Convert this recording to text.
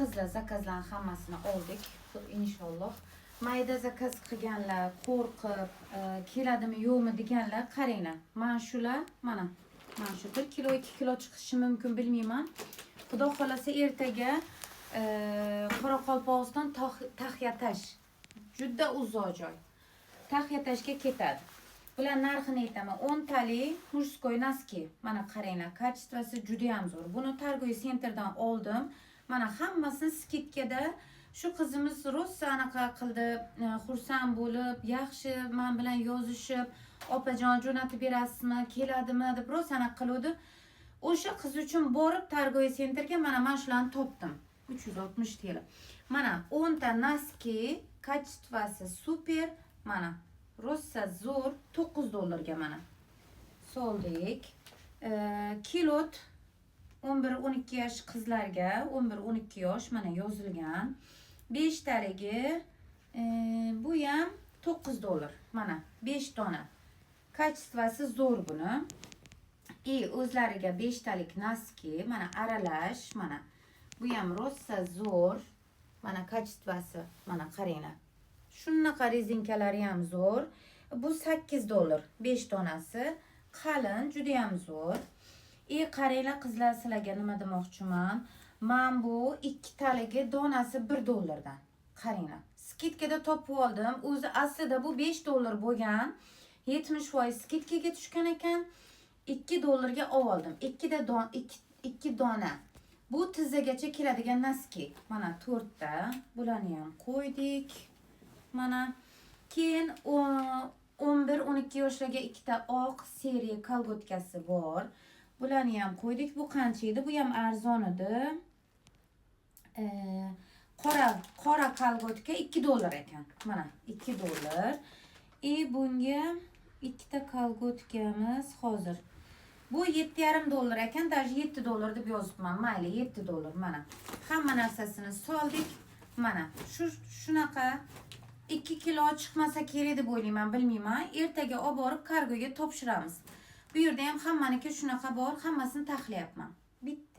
qizlar zakazlarni hammasini oldik inshaalloh. Mayda zakaz qilganlar, qo'rqib keladimi yo'qmi deganlar, qaranglar. Mana shular, mana shu 1 kilo 2 kilo chiqishi mumkin, bilmayman. Xudo xolasa ertaga Qoraqalpog'iston Taxyatash juda uzoq joy. Taxyatashga ketadi. Bular narxini aytaman. 10 talik mujskoy noski. Mana qaranglar, kачествоsi juda ham zo'r. Buni Targoy sentrdan oldim. Mana hammasini skitkada. Shu qizimiz rosa anaqa qildi, xursand bo'lib, yaxshi men bilan yozishib, opajon jo'natib berasizmi, keladimi deb rosa anaqa qildi. O'sha qiz uchun borib Targoy sentrga mana shularni topdim. 360 TL. Mana 10 ta noski, kачествоsi super. Mana rosa zo'r, $9 mana. Soldik. Kilot 11-12 yosh qizlarga, 11-12 yosh mana yozilgan. 5 taligi bu ham $9. Mana 5 dona. Kачествоsi zo'r buni. O'zlariga 5 talik noski, mana aralash, mana bu ham rosa zo'r. Mana kачествоsi, mana qaranglar. Shunaqa rezinkalari ham zo'r. Bu $8, 5 donasi. Qalin, juda ham zo'r. Qaranglar qizlar, sizlarga nima demoqchiman? Men bu 2 taligi donasi $1 dan. Qaranglar. Skitkada topib oldim. O'zi aslida bu $5 bo'lgan. 70% skitkaga tushgan ekan. $2 ga oldim. 2 dona. Bu tizzagacha keladigan noski. Mana 4 ta. Bularni ham qo'ydik. Mana keyin 11-12 yoshlarga 2 ta oq seriya kolgotkasi bor. Bularni ham qo'ydik. Bu qancha edi? Bu ham arzon edi. Qora kolgotka $2 ekan. Mana $2. Bunga 2 ta kolgotkamiz hozir. Bu $7,5 ekan, даже $7 deb yozibman. Mayli, $7. Mana hamma narsasini soldik. Mana shunaqa 2 kilo chiqmasa kerak deb o'ylayman, bilmayman. Ertaga olib borib kargoga topshiramiz. Bu yerda ham hammaniki shunaqa bor, hammasini taxlayapman. Bitta